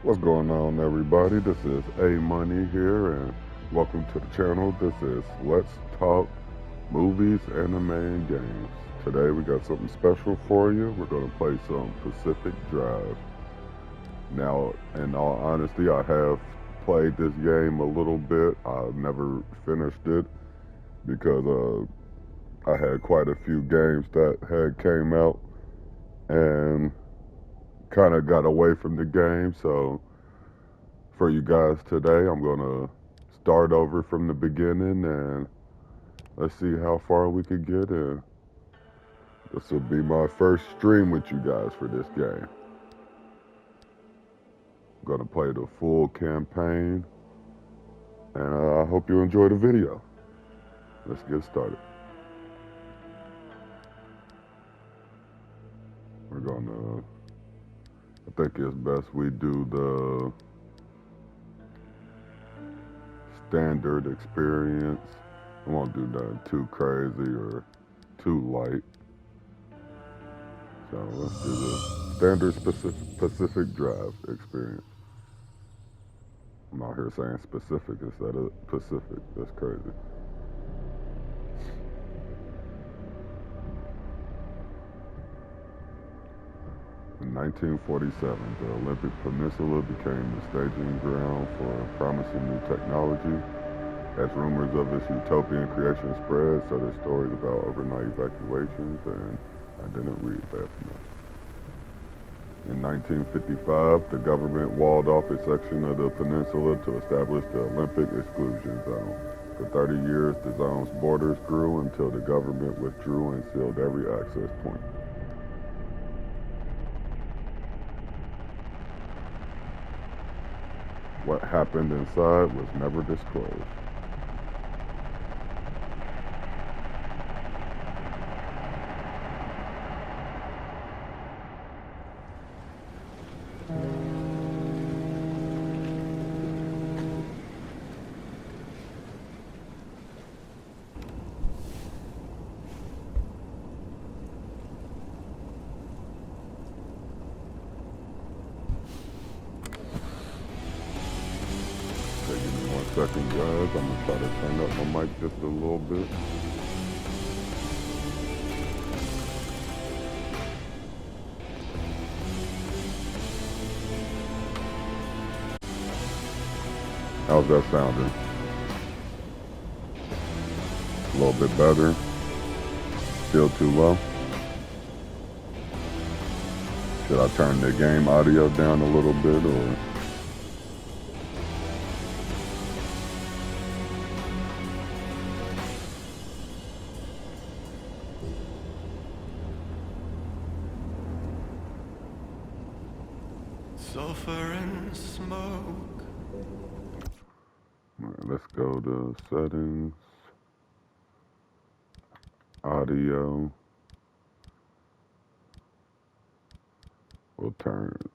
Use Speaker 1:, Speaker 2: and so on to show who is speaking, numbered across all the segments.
Speaker 1: What's going on, everybody? This is A-Money here, and welcome to the channel. This is Let's Talk Movies, Anime, and Games. Today we got something special for you. We're going to play some Pacific Drive. Now, in all honesty, I have played this game a little bit. I've never finished it because I had quite a few games that had came out and kind of got away from the game. So for you guys today, I'm gonna start over from the beginning and let's see how far we could get in. This will be my first stream with you guys for this game. I'm gonna play the full campaign, and I hope you enjoy the video. Let's get started. We're gonna, I think it's best we do the standard experience. I won't do nothing too crazy or too light. So let's do the standard Pacific Drive experience. I'm out here saying specific instead of Pacific. That's crazy. In 1947, the Olympic Peninsula became the staging ground for promising new technology. As rumors of its utopian creation spread, so there's stories about overnight evacuations, and I didn't read fast enough. In 1955, the government walled off a section of the peninsula to establish the Olympic Exclusion Zone. For 30 years, the zone's borders grew until the government withdrew and sealed every access point. What happened inside was never disclosed. Second, guys, I'm gonna try to turn up my mic just a little bit. How's that sounding? A little bit better? Still too low? Should I turn the game audio down a little bit, or?
Speaker 2: Sulfur and smoke.
Speaker 1: All right, let's go to settings, audio.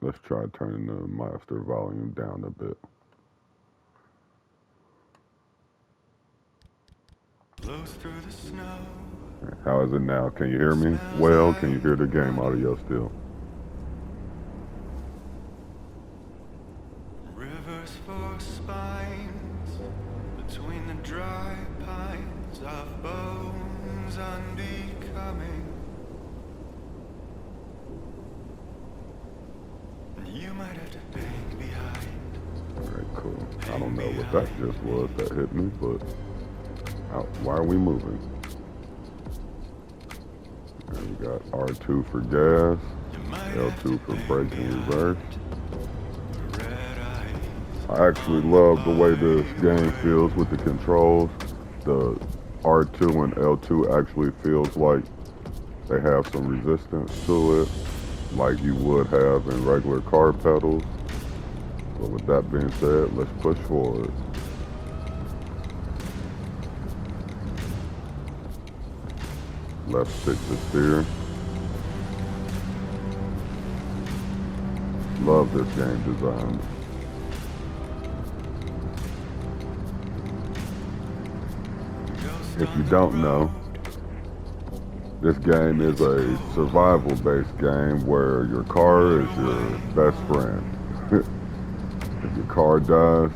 Speaker 1: Let's try turning the master volume down a bit.
Speaker 2: Blows through the snow.
Speaker 1: How is it now? Can you hear me well? Can you hear the game audio still?
Speaker 2: Rivers for spines between the dry pines of bones unbecoming. You might have to bang behind.
Speaker 1: Alright, cool. I don't know what that just was that hit me, but why are we moving? And we got R2 for gas, L2 for brake and reverse. I actually love the way this game feels with the controls. The R2 and L2 actually feels like they have some resistance to it, like you would have in regular car pedals. But with that being said, let's push forward. Left stick to steer. Love this game design. If you don't know, this game is a survival-based game where your car is your best friend. Your car dies,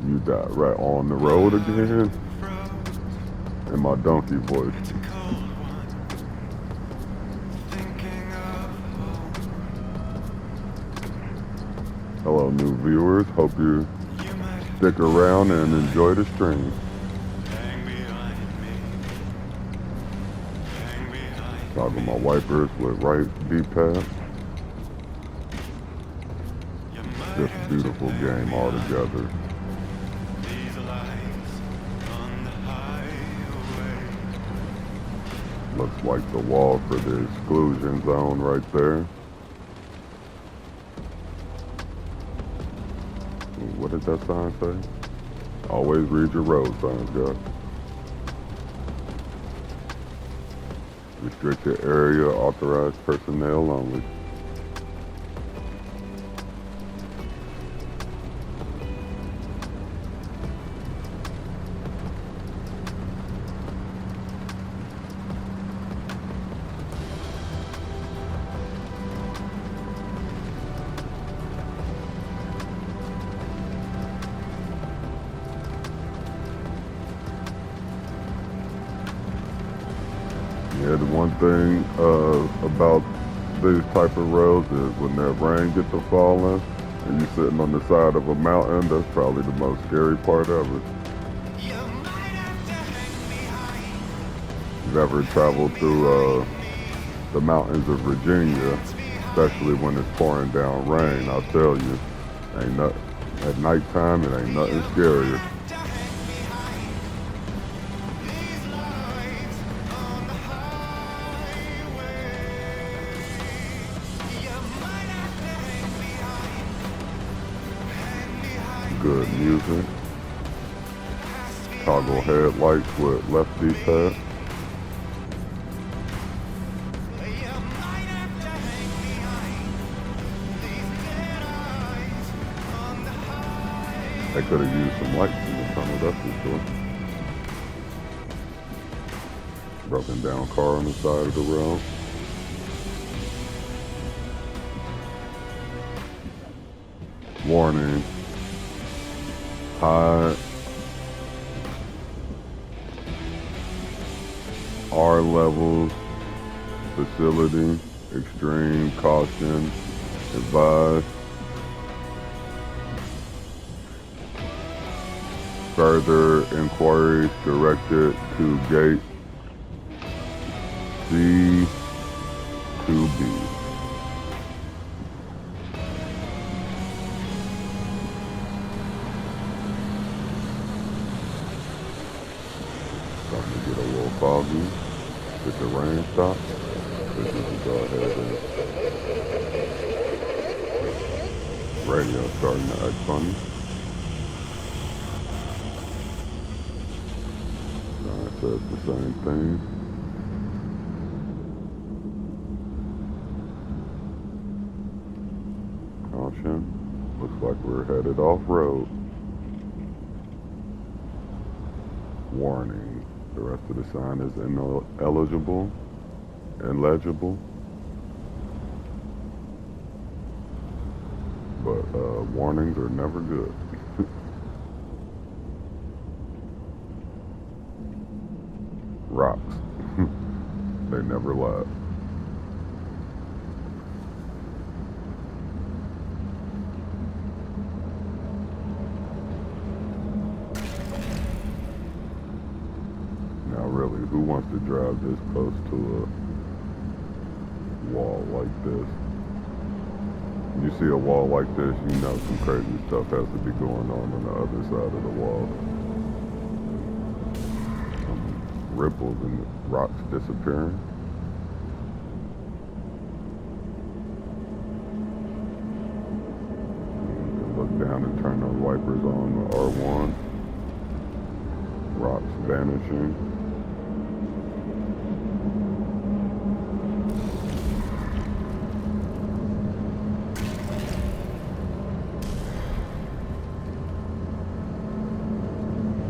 Speaker 1: you die right on the road again.
Speaker 2: froze.
Speaker 1: In my donkey voice.
Speaker 2: It's a cold one. Thinking of home.
Speaker 1: Hello, new viewers. Hope you
Speaker 2: You might have
Speaker 1: stick
Speaker 2: to
Speaker 1: around and
Speaker 2: hang
Speaker 1: enjoy the stream.
Speaker 2: behind me. Hang behind
Speaker 1: Toggle
Speaker 2: me.
Speaker 1: my wipers with right D-pad.
Speaker 2: You might
Speaker 1: Just a
Speaker 2: have to
Speaker 1: beautiful
Speaker 2: hang
Speaker 1: game
Speaker 2: behind
Speaker 1: altogether.
Speaker 2: these lights on the highway.
Speaker 1: Looks like the wall for the exclusion zone right there. What did that sign say? Always read your road signs, guys. Restricted area, authorized personnel only. Yeah, the one thing about these type of roads is when that rain gets to falling and you're sitting on the side of a mountain, that's probably the most scary part of it.
Speaker 2: You might have to hang behind.
Speaker 1: You've ever traveled through the mountains of Virginia, especially when it's pouring down rain, I'll tell you, ain't not, at nighttime it ain't nothing scarier.
Speaker 2: To hang behind these lights on the highway. You might have to hang behind
Speaker 1: Good music. Toggle headlights with left D-pad.
Speaker 2: You might have to hang behind these dead eyes on the highway.
Speaker 1: They could have used some lights in the tunnel, that's for sure. Broken down car on the side of the road. Warning. High R levels facility. Extreme caution advised. Further inquiries directed to gate C2B. Starting to get a little foggy. Did the rain stop? This is go ahead and radio starting to act funny. It says the same thing. Caution. Looks like we're headed off-road. Warning. The rest of the sign is ineligible, illegible. But warnings are never good. Rocks. They never lie. Now really, who wants to drive this close to a wall like this? When you see a wall like this, you know some crazy stuff has to be going on the other side of the wall. Some ripples and rocks disappearing. Look down and turn the wipers on the R1. Rocks vanishing.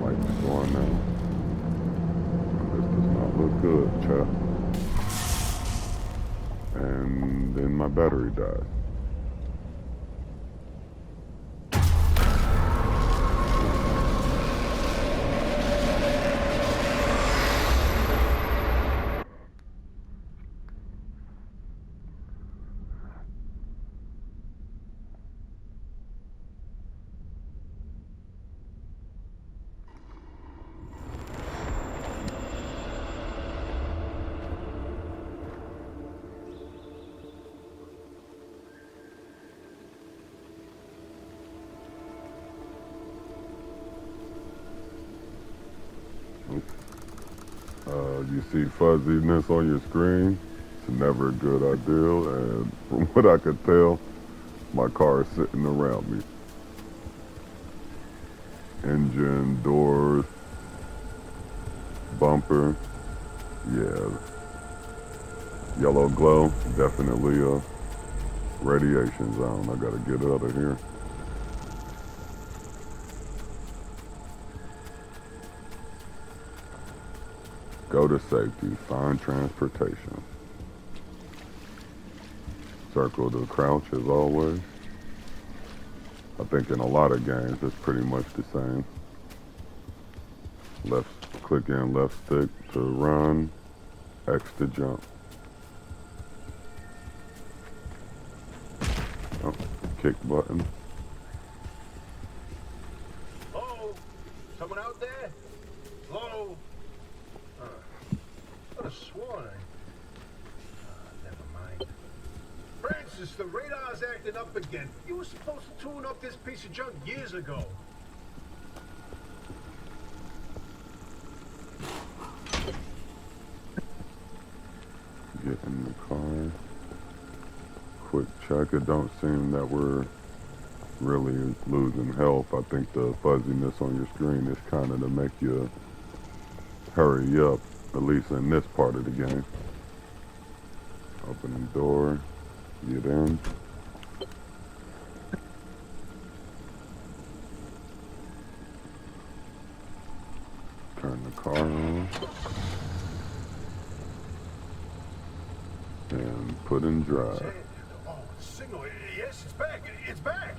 Speaker 1: Lights going now. This does not look good, chap. And then my battery died. You see fuzziness on your screen. It's never a good idea. And from what I could tell, my car is sitting around me. Engine, doors, bumper. Yeah, yellow glow. Definitely a radiation zone. I gotta get out of here. Go to safety. Find transportation. Circle to crouch as always. I think in a lot of games it's pretty much the same. Left click in left stick to run, X to jump. Oh, kick button.
Speaker 3: Hello? Someone out there? Hello? Could have sworn never mind. Francis, the radar's acting up again. You were supposed to tune up this piece of junk years ago.
Speaker 1: Get in the car. Quick check. It don't seem that we're really losing health. I think the fuzziness on your screen is kind of to make you hurry up, at least in this part of the game. Open the door. Get in. Turn the car on. And put in drive.
Speaker 3: Oh, signal. Yes, it's back. It's back.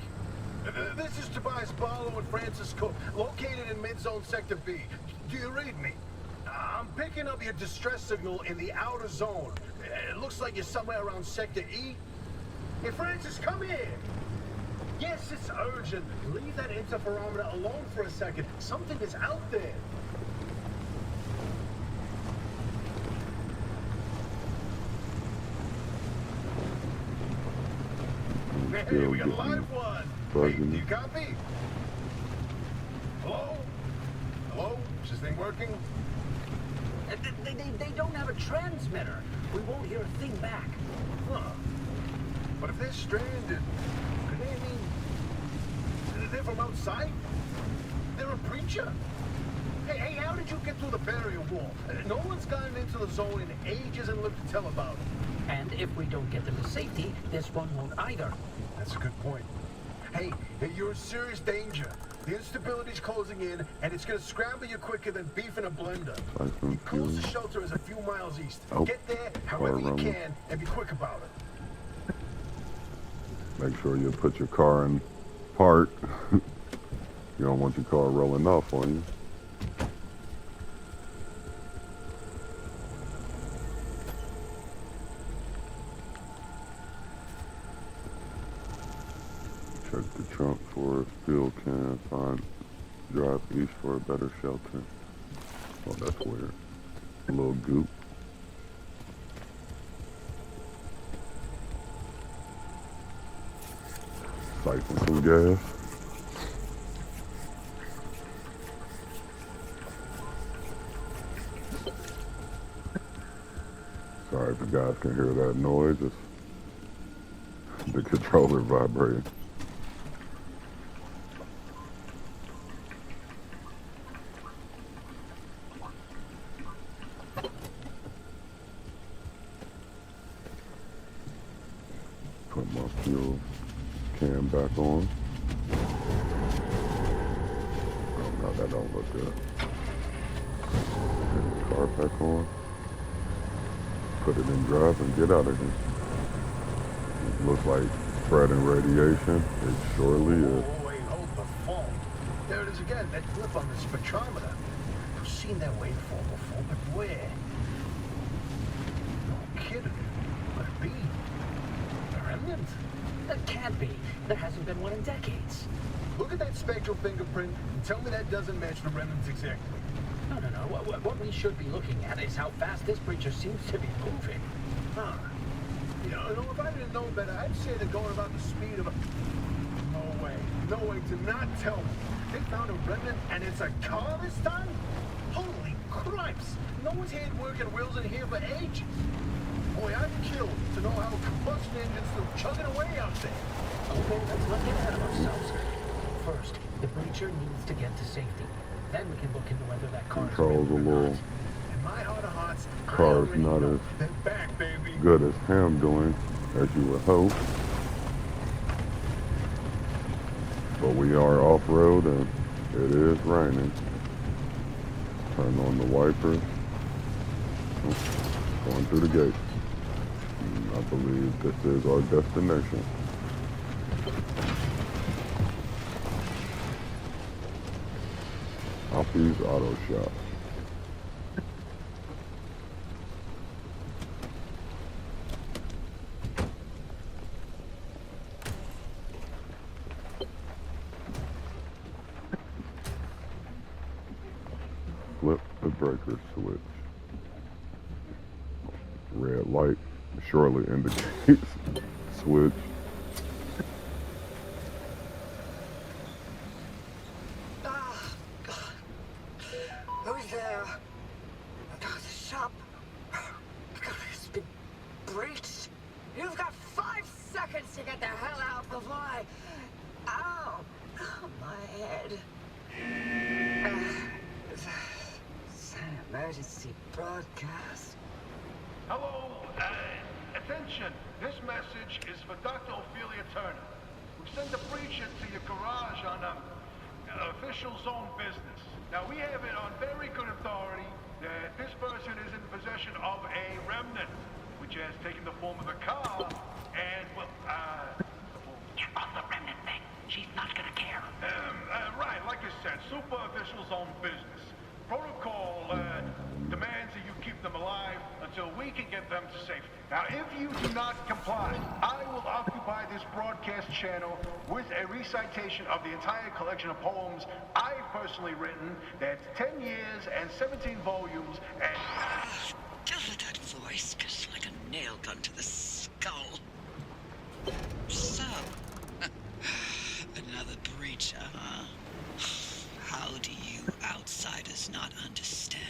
Speaker 3: This is Tobias Barlow and Francis Cook, located in mid-zone sector B. Do you read me? I'm picking up your distress signal in the outer zone. It looks like you're somewhere around sector E. Hey, Francis, come here. Yes, it's urgent. Leave that interferometer alone for a second. Something is out there. Hey, we got a live one. Hey, do you copy? Hello? Hello? Is this thing working?
Speaker 4: They don't have a transmitter. We won't hear a thing back.
Speaker 3: Huh. But if they're stranded, could they mean they're from outside? They're a preacher. Hey, how did you get through the barrier wall? No one's gotten into the zone in ages and lived to tell about it.
Speaker 4: And if we don't get them to safety, this one won't either.
Speaker 3: That's a good point. Hey, you're in serious danger. The instability's closing in, and it's gonna scramble you quicker than beef in a blender. The closest shelter is a few miles east. Get there however you can, and be quick about it.
Speaker 1: Make sure you put your car in park. You don't want your car rolling off on you. Check the trunk for a fuel can. Find drive east for a better shelter. Oh, that's weird. A little goop. Siphon some gas. Sorry if you guys can hear that noise. It's the controller vibrating. Put my fuel can back on. Oh no, that don't look good. Put the car back on. Put it in drive and get out of here. It looks like spreading radiation. It surely is.
Speaker 3: Oh, wait, hold the phone. There it is again, that blip on the spectrometer. I've seen that waveform before, but where? No kidding. Could it be? A remnant?
Speaker 4: That can't be. There hasn't been one in decades.
Speaker 3: Look at that spectral fingerprint and tell me that doesn't match the remnants exactly.
Speaker 4: No. What we should be looking at is how fast this creature seems to be moving.
Speaker 3: Huh. You know, if I didn't know better, I'd say they're going about the speed of a... No way. Do not tell me. They found a remnant and it's a car this time? Holy cripes! No one's had working wheels in here for ages. Boy, I'd kill to know how a combustion engine's still chugging away out there.
Speaker 4: Okay, let's not get ahead of ourselves. First, the breacher needs to get to safety. Then we can look into whether that car is
Speaker 1: Controls a little.
Speaker 3: In my heart of hearts, I
Speaker 1: Car's
Speaker 3: already
Speaker 1: not
Speaker 3: know.
Speaker 1: as
Speaker 3: They're back, baby.
Speaker 1: good as him doing, as you would hope. But we are off-road and it is raining. Turn on the wipers. Oh, going through the gate. I believe this is our destination. Alfie's Auto Shop. Flip the breaker switch. Red light shortly indicates switch.
Speaker 5: Ah, God. Who's there? Oh, the shop. God, it's been breached. You've got 5 seconds to get the hell out before I... Ow! Oh, my head. It's an emergency broadcast.
Speaker 3: Hello, attention. This message is for Dr. Ophelia Turner. We sent a breacher to your garage on official zone business. Now, we have it on very good authority that this person is in possession of a remnant, which has taken the form of a car, and, well,
Speaker 6: Get off the remnant thing. She's not gonna care.
Speaker 3: right, like I said, super official zone business. Protocol demands that you keep them alive until we can get them to safety. Now, if you do not comply, I will occupy this broadcast channel with a recitation of the entire collection of poems I've personally written. That's 10 years and 17 volumes and...
Speaker 6: Doesn't that voice just like a nail gun to the skull? So, another breacher, huh? How do you outsiders not understand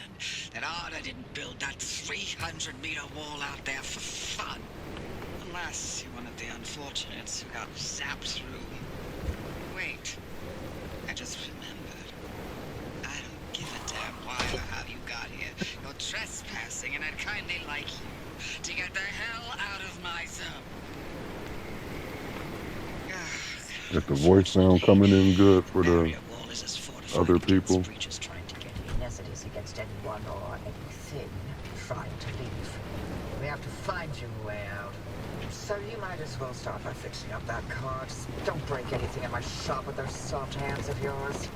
Speaker 6: that Arda didn't build that 300-meter wall out there for fun? Unless you're one of the unfortunates who got zapped through. Wait, I just remembered. I don't give a damn why or how you got here. You're trespassing, and I'd kindly like you to get the hell out of my zone.
Speaker 1: If the voice sound coming in good for the other people.
Speaker 5: Breachers trying to get in as it is against anyone or anything trying to leave. We have to find you a way out. So you might as well start by fixing up that car. Just don't break anything in my shop with those soft hands of yours.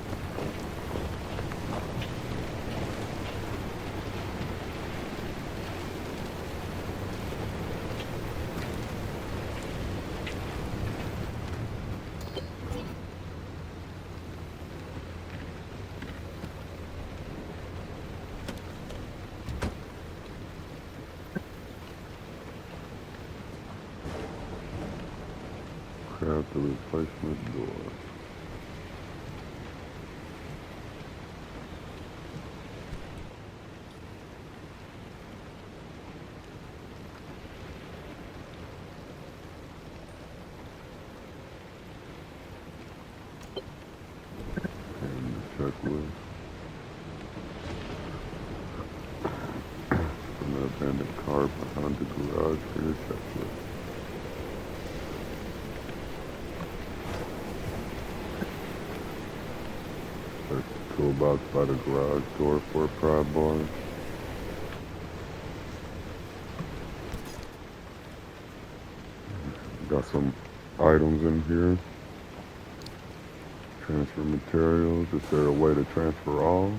Speaker 1: Grab the replacement door. And the checklist. From the abandoned car behind the garage for your checklist. There's the toolbox by the garage door for a pry bar. Got some items in here. Transfer materials. Is there a way to transfer all?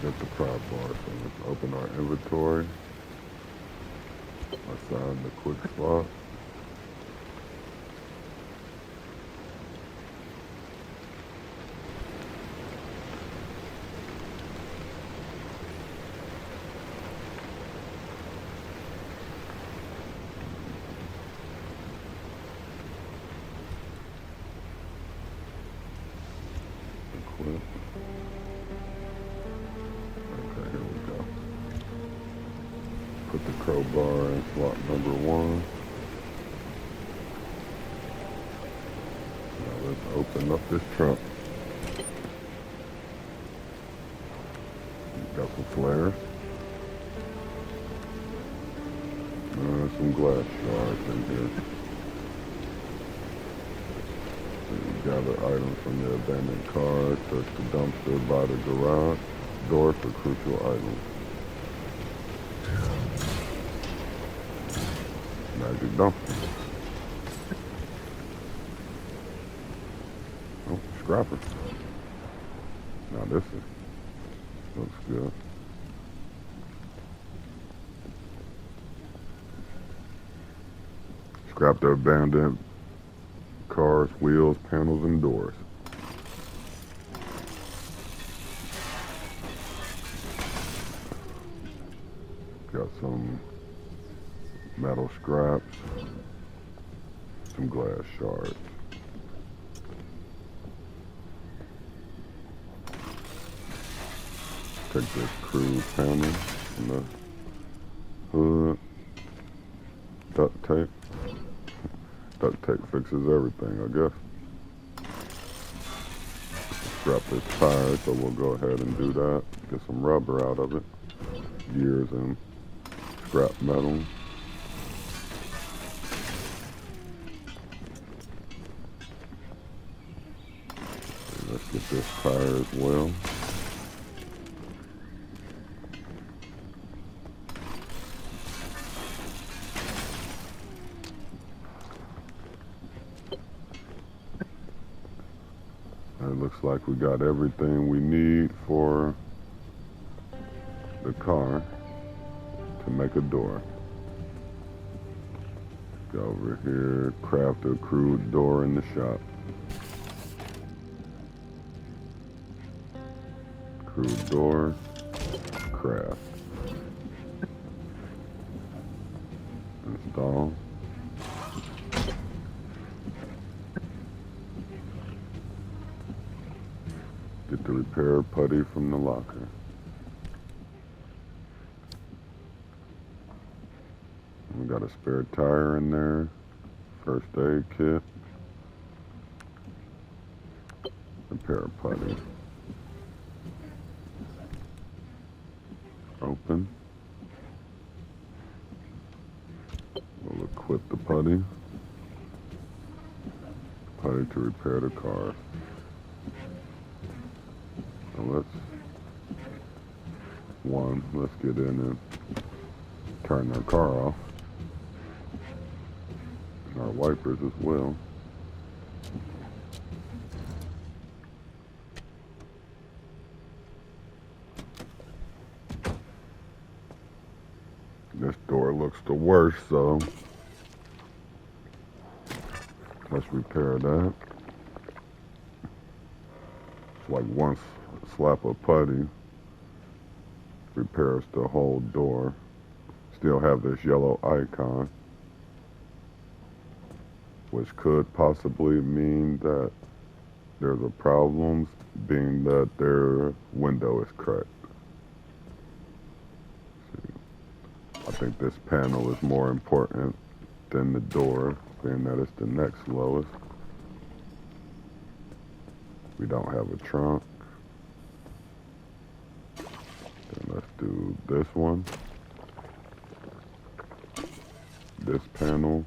Speaker 1: Get the pry bar. So let's open our inventory. Assign the quick slot. Equip. Okay, here we go. Put the crowbar in slot number 1. Now let's open up this trunk. Got some flares. Some glass shards in here. Gather items from the abandoned car. Search the dumpster by the garage door for crucial items. Magic dumpster. Oh, scrapper. Now this looks good. Scrap the abandoned cars, wheels, panels, and doors. Got some metal scraps, some glass shards. Take this cruise panel from the hood. Duct tape. Duct tape fixes everything, I guess. Scrap this tire, so we'll go ahead and do that. Get some rubber out of it. Gears and scrap metal. Let's get this tire as well. It looks like we got everything we need for the car to make a door. Go over here, craft a crude door in the shop. Crude door, craft. Install. Get the repair putty from the locker. We got a spare tire in there. First aid kit. Repair putty. Open. We'll equip the putty. Putty to repair the car. So let's get in and turn our car off. And our wipers as well. This door looks the worst, so let's repair that. It's like one slap of putty repairs the whole door. Still have this yellow icon, which could possibly mean that there's a problem, being that their window is cracked. I think this panel is more important than the door, being that it's the next lowest. We don't have a trunk. Then let's do this one. This panel.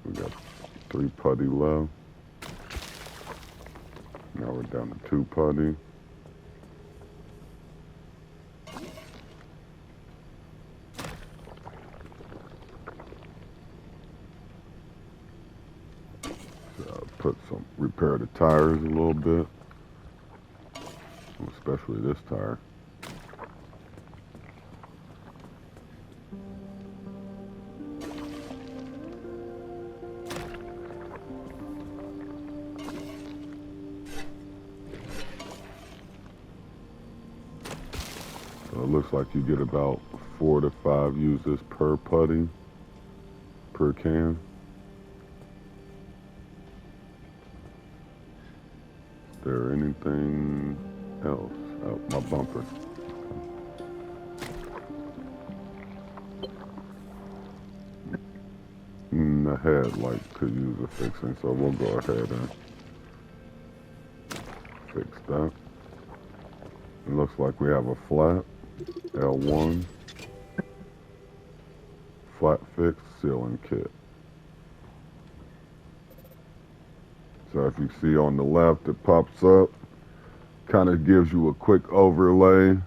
Speaker 1: We got 3 putty left. Now we're down to 2 putty. Repair the tires a little bit, especially this tire. So it looks like you get about 4 to 5 uses per putty, per can. anything else? Oh, my bumper. The headlight could use a fixing, so we'll go ahead and fix that. It looks like we have a flat L1 flat fix sealing kit. So if you see on the left, it pops up, kind of gives you a quick overlay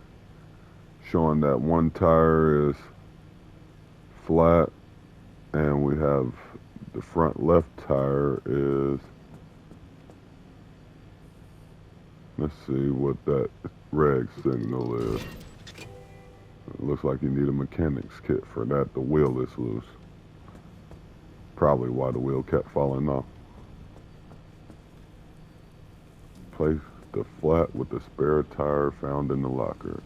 Speaker 1: showing that one tire is flat, and we have the front left tire is, let's see what that red signal is. It looks like you need a mechanic's kit for that. The wheel is loose. Probably why the wheel kept falling off. Place the flat with the spare tire found in the locker.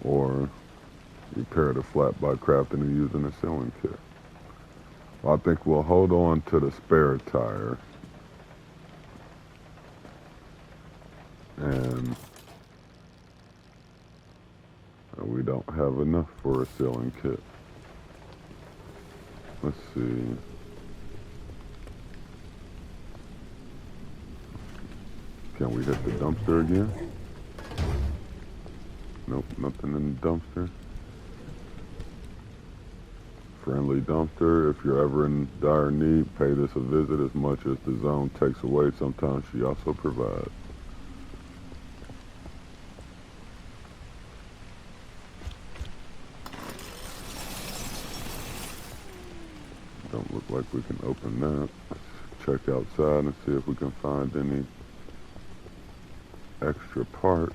Speaker 1: Or repair the flat by crafting and using a sealing kit. I think we'll hold on to the spare tire. And we don't have enough for a sealing kit. Let's see. Can we hit the dumpster again? Nope, nothing in the dumpster. Friendly dumpster. If you're ever in dire need, pay this a visit. As much as the zone takes away, sometimes she also provides. Don't look like we can open that. Let's check outside and see if we can find any extra parts.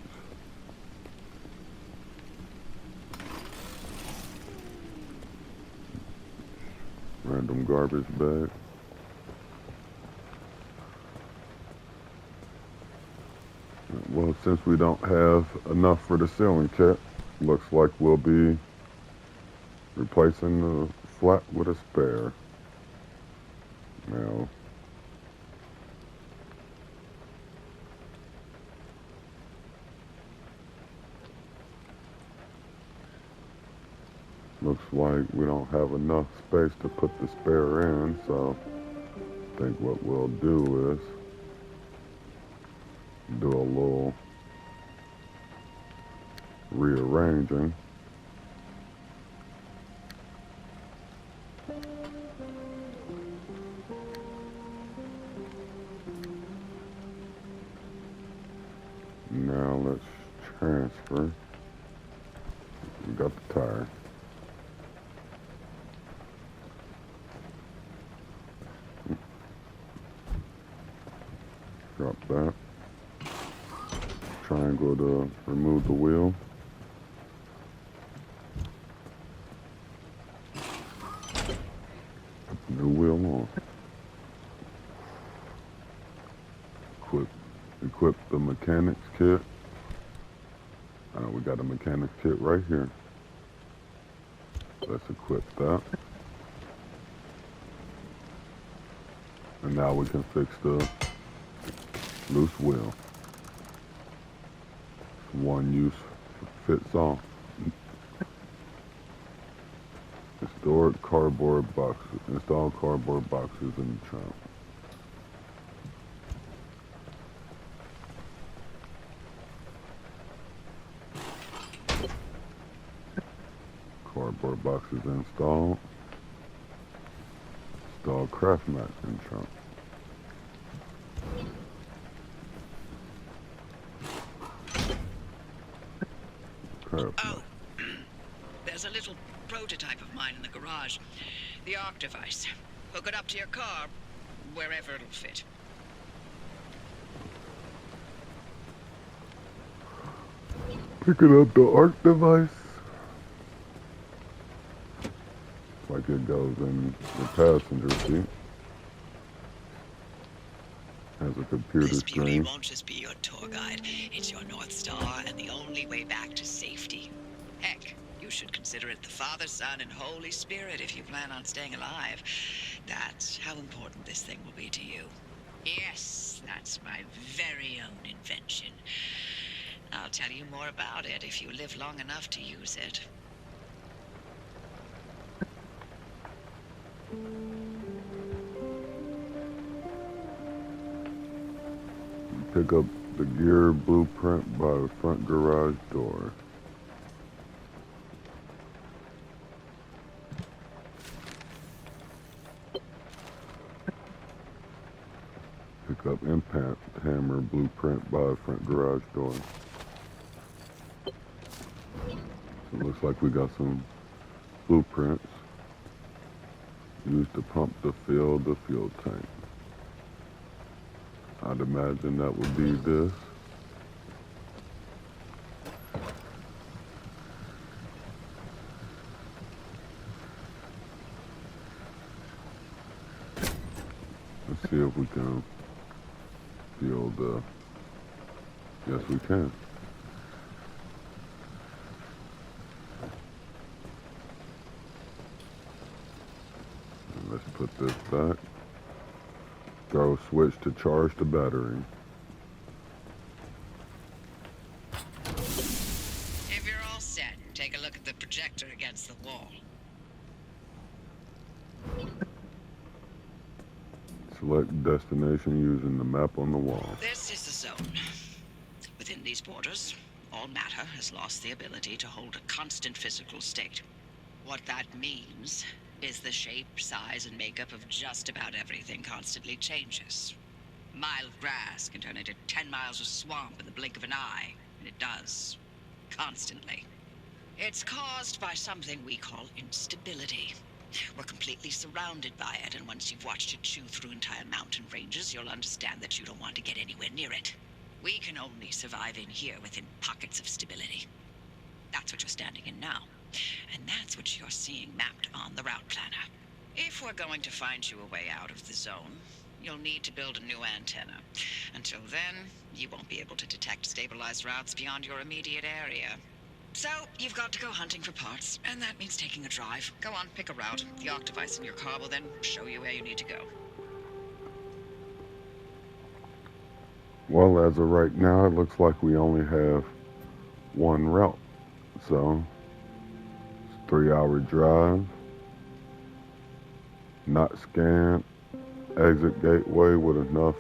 Speaker 1: Random garbage bag. Well, since we don't have enough for the sealing kit, looks like we'll be replacing the flat with a spare. Now, looks like we don't have enough space to put the spare in, so I think what we'll do is do a little rearranging. Now let's transfer. We got the tire. Drop that. Triangle to remove the wheel. Put the new wheel on. Equip the mechanic's kit. We got a mechanic's kit right here. Let's equip that. And now we can fix the loose wheel. One use fits all. Install cardboard boxes in the trunk. Cardboard boxes installed. Install craft mats in trunk.
Speaker 6: Oh, there's a little prototype of mine in the garage. The ARC device. Hook it up to your car, wherever it'll fit.
Speaker 1: Picking up the ARC device. Like it goes in the passenger seat. Has a computer
Speaker 6: This beauty
Speaker 1: screen.
Speaker 6: won't just be your tour guide. It's your North Star and the only way back to safety. Heck, you should consider it the Father, Son, and Holy Spirit if you plan on staying alive. That's how important this thing will be to you. Yes, that's my very own invention. I'll tell you more about it if you live long enough to use it.
Speaker 1: Pick up the gear blueprint by the front garage door. Pick up impact hammer blueprint by the front garage door. So it looks like we got some blueprints used to pump to fill the fuel tank. I'd imagine that would be this. Let's see if we can fill the... Yes, we can. And let's put this back. Throw switch to charge the battery.
Speaker 6: If you're all set, take a look at the projector against the wall.
Speaker 1: Select destination using the map on the wall.
Speaker 6: This is the zone. Within these borders, all matter has lost the ability to hold a constant physical state. What that means is the shape, size, and makeup of just about everything constantly changes. A mile of grass can turn into 10 miles of swamp in the blink of an eye, and it does. Constantly. It's caused by something we call instability. We're completely surrounded by it, and once you've watched it chew through entire mountain ranges, you'll understand that you don't want to get anywhere near it. We can only survive in here within pockets of stability. That's what you're standing in now. And that's what you're seeing mapped on the route planner. If we're going to find you a way out of the zone, you'll need to build a new antenna. Until then, you won't be able to detect stabilized routes beyond your immediate area. So, you've got to go hunting for parts, and that means taking a drive. Go on, pick a route. The arc device in your car will then show you where you need to go.
Speaker 1: Well, as of right now, it looks like we only have one route. So, it's a 3-hour drive. Not scanned. Exit gateway with enough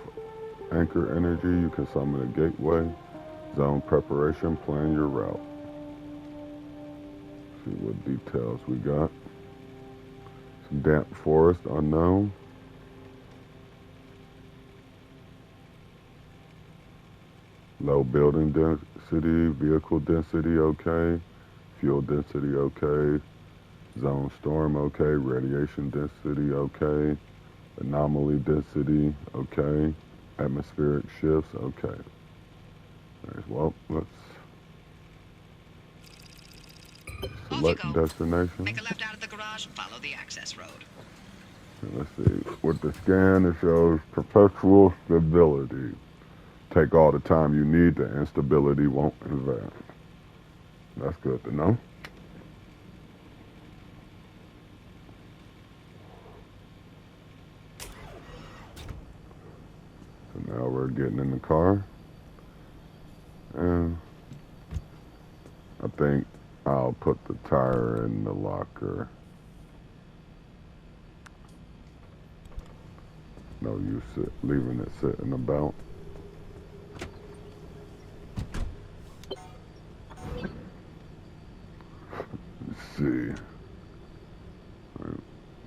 Speaker 1: anchor energy. You can summon a gateway. Zone preparation. Plan your route. See what details we got. Some damp forest unknown. Low building density, vehicle density okay, fuel density okay, zone storm okay, radiation density okay, anomaly density okay, atmospheric shifts okay. All right, well, let's select destination.
Speaker 6: Make a left out of the garage and follow the access road.
Speaker 1: And let's see, with the scan it shows perpetual stability. Take all the time you need, the instability won't advance. That's good to know. So now we're getting in the car. And I think I'll put the tire in the locker. No use leaving it sitting about. Let's see. Right.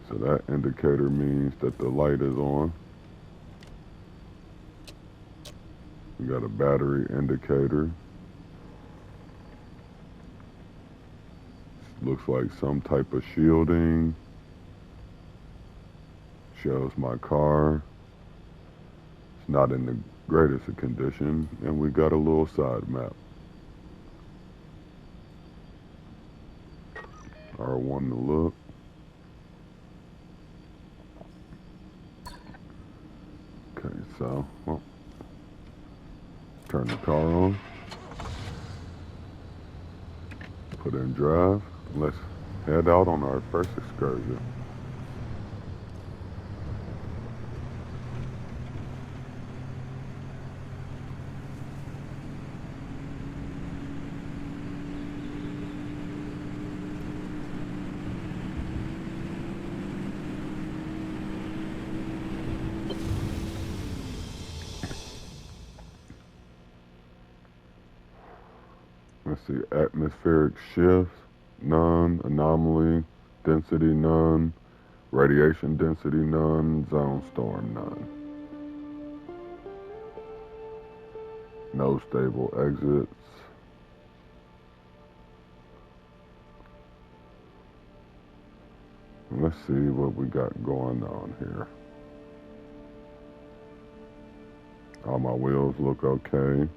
Speaker 1: So that indicator means that the light is on. We got a battery indicator. Looks like some type of shielding. Shows my car. It's not in the greatest of condition. And we got a little side map. R1 to look. Okay, so, well, turn the car on. Put in drive. Let's head out on our first excursion. see, atmospheric shifts, none. Anomaly, density, none. Radiation density, none. Zone storm, none. No stable exits. Let's see what we got going on here. All my wheels look okay.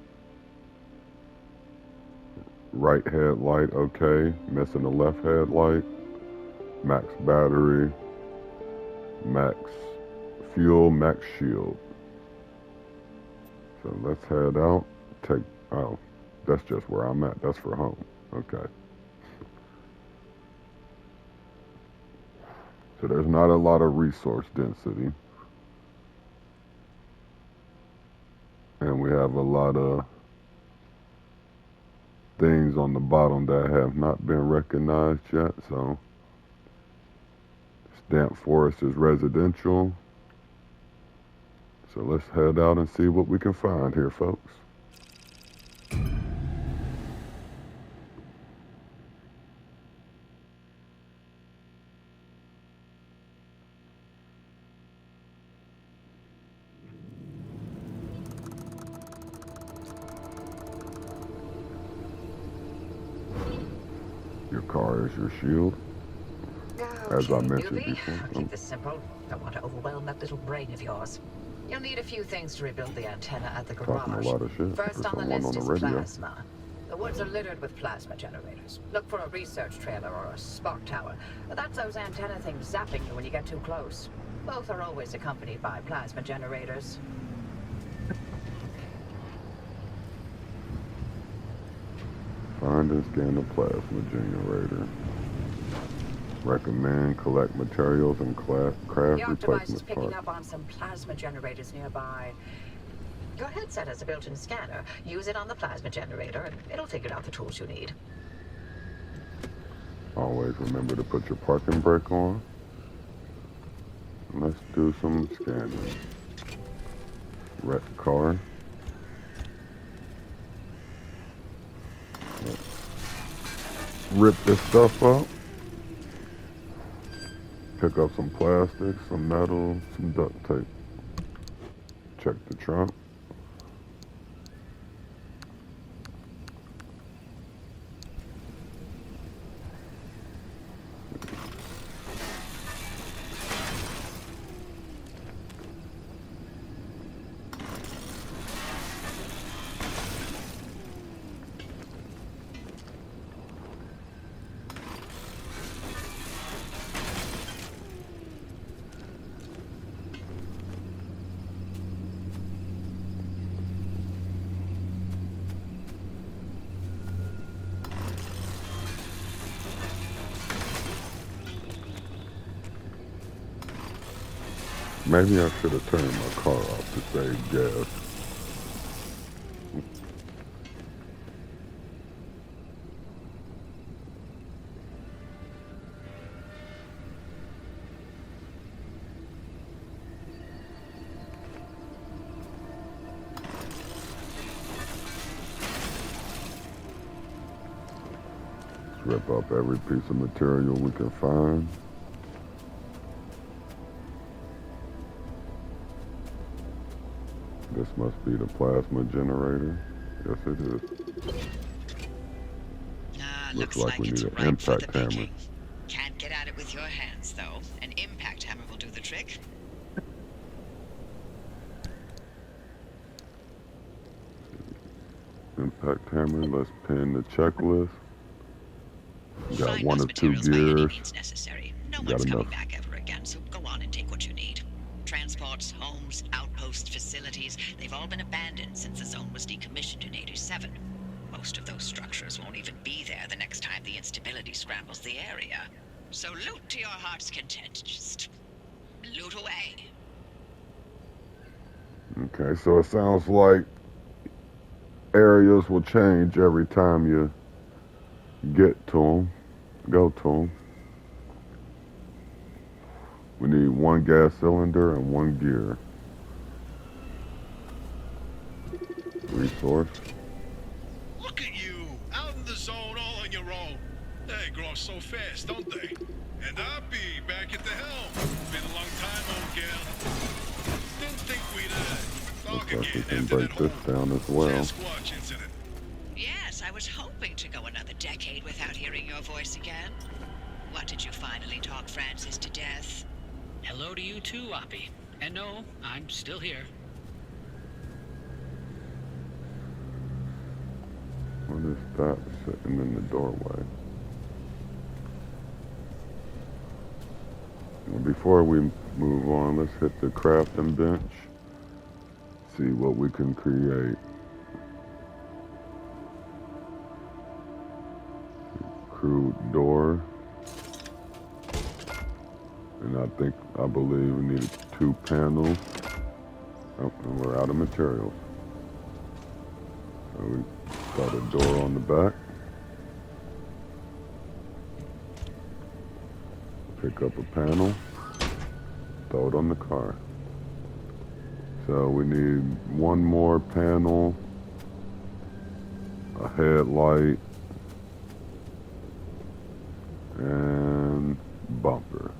Speaker 1: Right headlight okay. Missing the left headlight. Max battery. Max fuel. Max shield. So let's head out. Oh, that's just where I'm at. That's for home. Okay. So there's not a lot of resource density. And we have a lot of things on the bottom that have not been recognized yet. So Stamp Forest is residential. So let's head out and see what we can find here, folks. Your car is your shield, as I mentioned before.
Speaker 4: I'll keep this simple. Don't want to overwhelm that little brain of yours. You'll need a few things to rebuild the antenna at the
Speaker 1: Talking
Speaker 4: garage.
Speaker 1: a lot of shit
Speaker 4: First
Speaker 1: for
Speaker 4: on the
Speaker 1: someone
Speaker 4: list
Speaker 1: on the
Speaker 4: is
Speaker 1: radio.
Speaker 4: plasma. The woods are littered with plasma generators. Look for a research trailer or a spark tower. That's those antenna things zapping you when you get too close. Both are always accompanied by plasma generators.
Speaker 1: Find and scan the plasma generator. Recommend collect materials and craft
Speaker 4: The device is
Speaker 1: replacement
Speaker 4: picking
Speaker 1: parts.
Speaker 4: up on some plasma generators nearby. Your headset has a built-in scanner. Use it on the plasma generator, and it'll figure out the tools you need.
Speaker 1: Always remember to put your parking brake on. Let's do some scanning. Wrecked car. Let's rip this stuff up. Pick up some plastic, some metal, some duct tape. Check the trunk. Maybe I should have turned my car off to save gas. Let's rip up every piece of material we can find. This must be the plasma generator. Yes, it is.
Speaker 6: Looks
Speaker 1: like we
Speaker 6: it's
Speaker 1: need an
Speaker 6: ripe for the
Speaker 1: impact hammer.
Speaker 6: picking. Can't get at it with your hands, though. An impact hammer will do the trick.
Speaker 1: Impact hammer. Let's pin the checklist. We got
Speaker 6: Find
Speaker 1: one
Speaker 6: those
Speaker 1: of two
Speaker 6: materials by any
Speaker 1: gears.
Speaker 6: means necessary. No
Speaker 1: Got
Speaker 6: one's coming
Speaker 1: enough.
Speaker 6: back ever again, so go on and take what you need. Transports, homes, outpost facilities, they've all been abandoned since the zone was decommissioned in 87. Most of those structures won't even be there the next time the instability scrambles the area. So loot to your heart's content. Just loot away.
Speaker 1: Okay, so it sounds like areas will change every time you get to them, go to them. We need one gas cylinder and one gear. Resource.
Speaker 3: Look at you, out in the so fast, don't they? And I'll be back at the helm. Been a long time, old gal. Didn't think we'd talk
Speaker 1: Looks like we
Speaker 3: again
Speaker 1: can
Speaker 3: after
Speaker 1: break
Speaker 3: that
Speaker 1: this
Speaker 3: whole
Speaker 1: down as well.
Speaker 3: Sasquatch incident.
Speaker 6: Yes, I was hoping to go another decade without hearing your voice again. What did you finally talk Francis to death?
Speaker 7: Hello to you too, Oppie. And no, I'm still here.
Speaker 1: What is that sitting in the doorway? Well, before we move on, let's hit the crafting bench. See what we can create. Crude door. And I believe we need 2 panels. Oh, and we're out of materials. So we got a door on the back. Pick up a panel. Throw it on the car. So we need 1 more panel, a headlight, and bumper.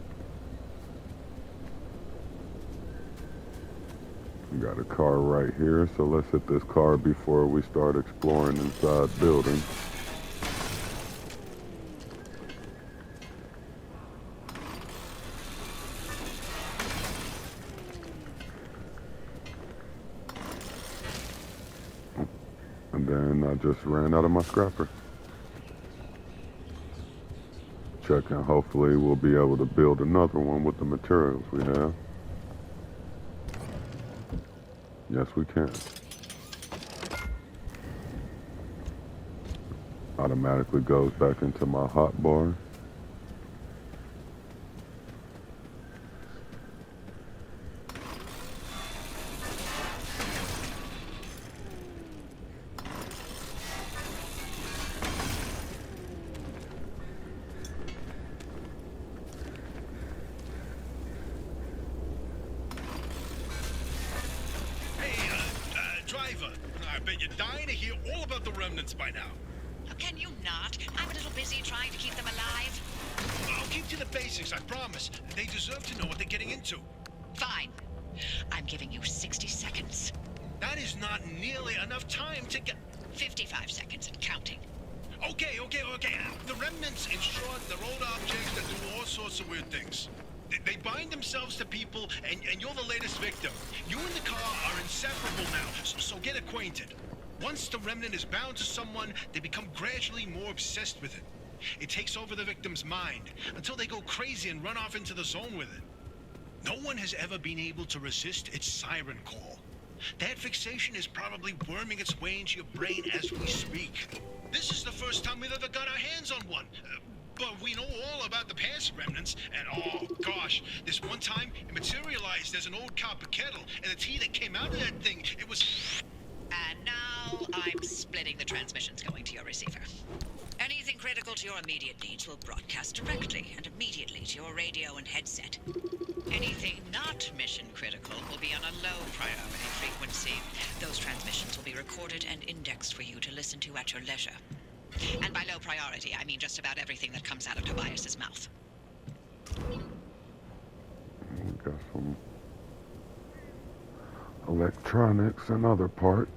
Speaker 1: We got a car right here, so let's hit this car before we start exploring inside buildings. And then I just ran out of my scrapper. Checking, hopefully we'll be able to build another one with the materials we have. Yes, we can. Automatically goes back into my hot bar.
Speaker 3: Driver, I bet you're dying to hear all about the remnants by now.
Speaker 6: Oh, can you not? I'm a little busy trying to keep them alive.
Speaker 3: I'll keep to the basics, I promise. They deserve to know what they're getting into.
Speaker 6: Fine. I'm giving you 60 seconds.
Speaker 3: That is not nearly enough time to get...
Speaker 6: 55 seconds and counting.
Speaker 3: Okay. The remnants, in short, they're old objects that do all sorts of weird things. They bind themselves to people, and you're the latest victim. You and the car are inseparable now, so get acquainted. Once the remnant is bound to someone, they become gradually more obsessed with it. It takes over the victim's mind, until they go crazy and run off into the zone with it. No one has ever been able to resist its siren call. That fixation is probably worming its way into your brain as we speak. This is the first time we've ever got our hands on one. But we know all about the past remnants, and oh gosh, this one time it materialized as an old copper kettle, and the tea that came out of that thing, it was...
Speaker 6: And now I'm splitting the transmissions going to your receiver. Anything critical to your immediate needs will broadcast directly and immediately to your radio and headset. Anything not mission critical will be on a low priority frequency. Those transmissions will be recorded and indexed for you to listen to at your leisure. And by low priority, I mean just about everything that comes out of Tobias's mouth.
Speaker 1: We got some electronics and other parts.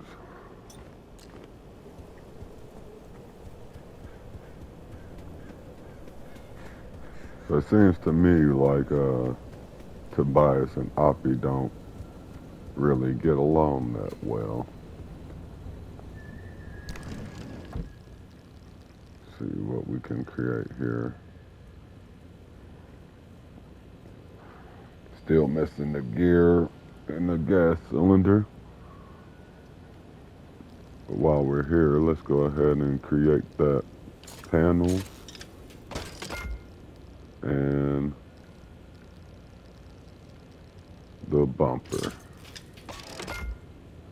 Speaker 1: So it seems to me like Tobias and Oppie don't really get along that well. See what we can create here. Still missing the gear and the gas cylinder. But while we're here, let's go ahead and create that panel and the bumper.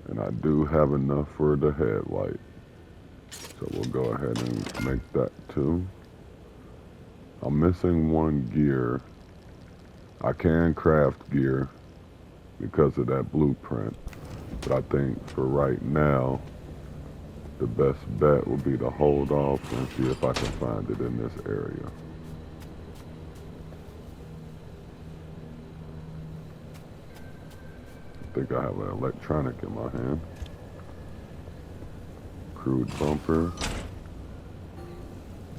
Speaker 1: And I do have enough for the headlight. So we'll go ahead and make that too. I'm missing one gear. I can craft gear because of that blueprint. But I think for right now, the best bet will be to hold off and see if I can find it in this area. think I have an electronic in my hand. Crude bumper.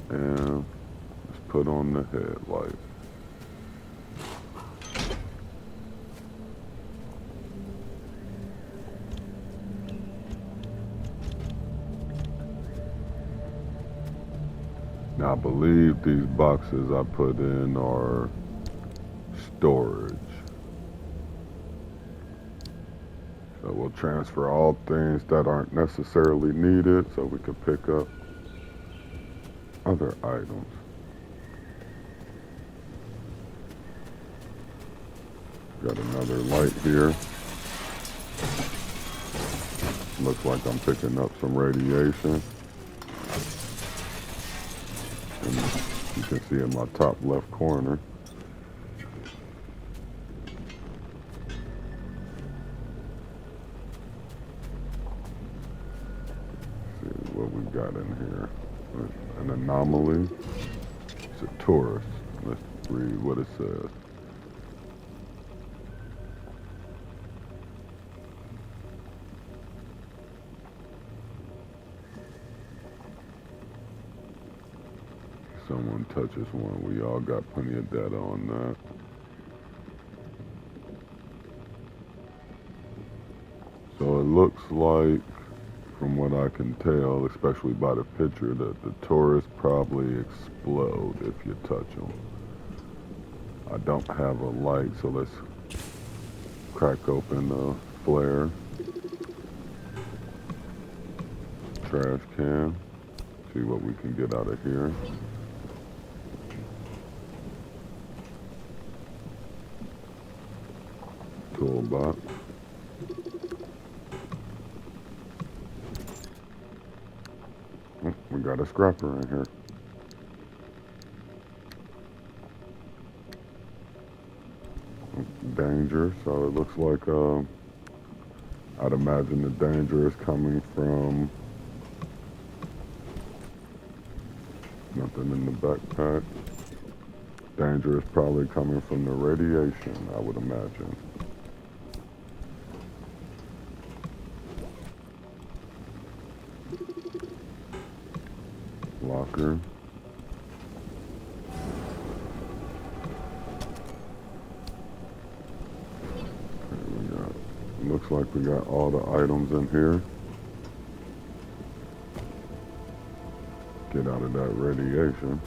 Speaker 1: And let's put on the headlight. Now I believe these boxes I put in are storage. So we'll transfer all things that aren't necessarily needed so we can pick up other items. Got another light here. Looks like I'm picking up some radiation. And you can see in my top left corner. Let's see what we got in here. An anomaly. It's a tourist. Let's read what it says. Someone touches one. We all got plenty of data on that. So it looks like, from what I can tell, especially by the picture, that the tourists probably explode if you touch them. I don't have a light, so let's crack open the flare. Trash can. See what we can get out of here. Toolbox. Oh, we got a scrapper in here. Danger, so it looks like I'd imagine the danger is coming from nothing in the backpack. Danger is probably coming from the radiation, I would imagine. Locker. Looks like we got all the items in here. Get out of that radiation.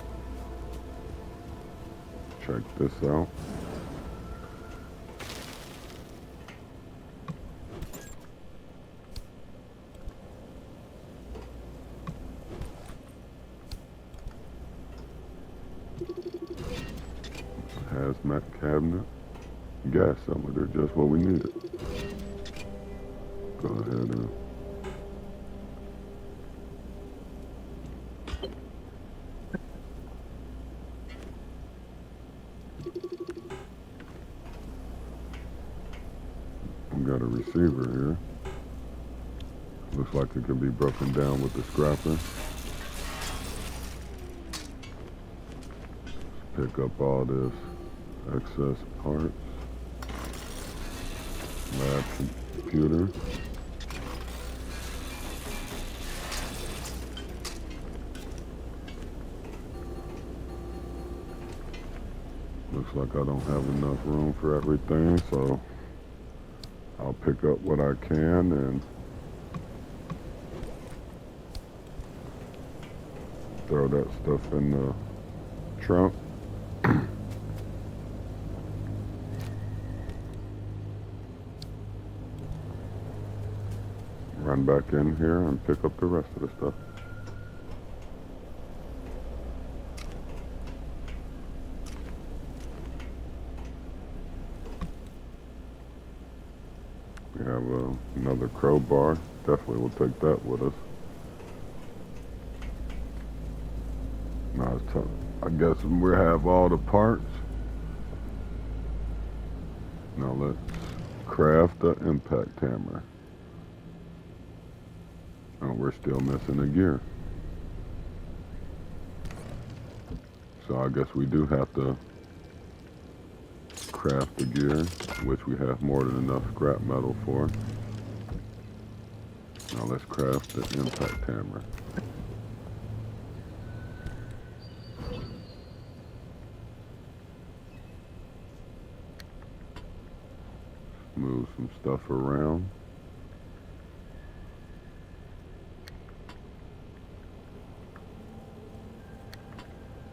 Speaker 1: Check this out. Hazmat cabinet. Gas cylinder, just what we needed. Go ahead and we got a receiver here. Looks like it can be broken down with the scrapper. Pick up all this excess parts. Lab computer. Looks like I don't have enough room for everything, so I'll pick up what I can and throw that stuff in the trunk. Run back in here and pick up the rest of the stuff. We have another crowbar. Definitely will take that with us. Now it's I guess we have all the parts. Now let's craft the impact hammer. Oh, we're still missing a gear. So I guess we do have to craft the gear, which we have more than enough scrap metal for. Now let's craft the impact hammer. Move some stuff around.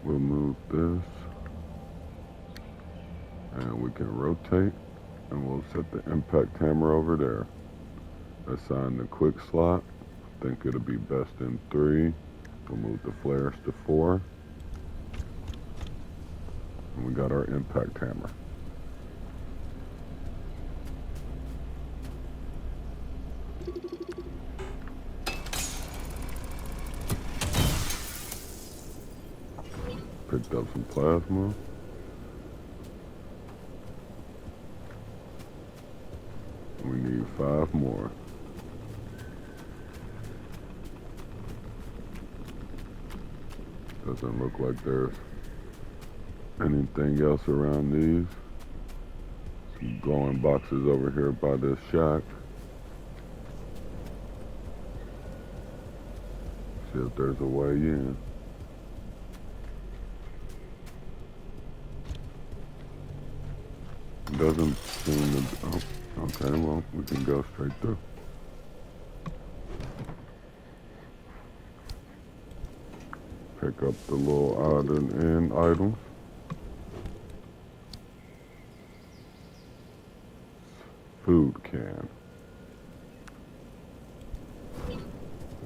Speaker 1: We'll move this, and we can rotate, and we'll set the impact hammer over there. Assign the quick slot. I think it'll be best in 3. We'll move the flares to 4. And we got our impact hammer. Picked up some plasma. We need 5 more. Doesn't look like there's anything else around these. Some glowing boxes over here by this shack. See if there's a way in. Doesn't seem to. Oh, okay, well, we can go straight through. Pick up the little odd and end items. Food can.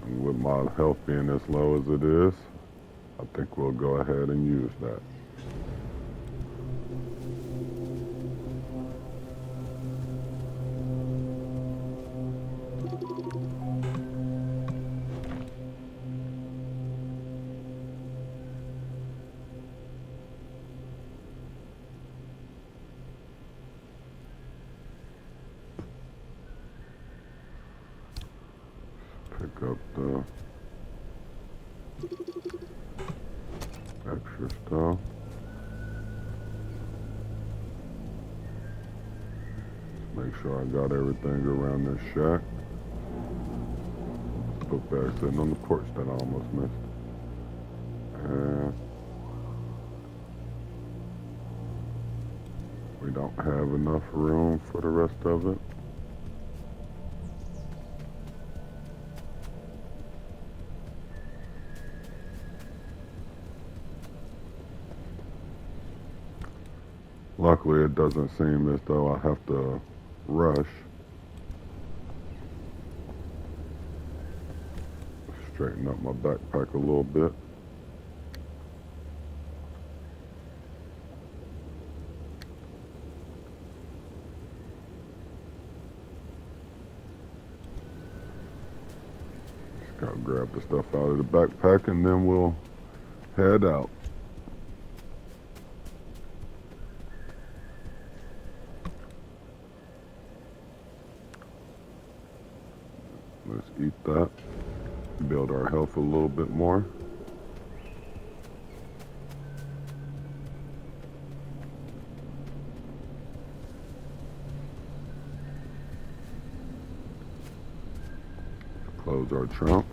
Speaker 1: And with my health being as low as it is, I think we'll go ahead and use that. Pick up the extra stuff. Make sure I got everything around this shack. Book bag sitting on the porch that I almost missed. And we don't have enough room for the rest of it. Luckily, it doesn't seem as though I have to rush. Straighten up my backpack a little bit. Just gotta grab the stuff out of the backpack and then we'll head out. Let's eat that, build our health a little bit more. Close our trunk.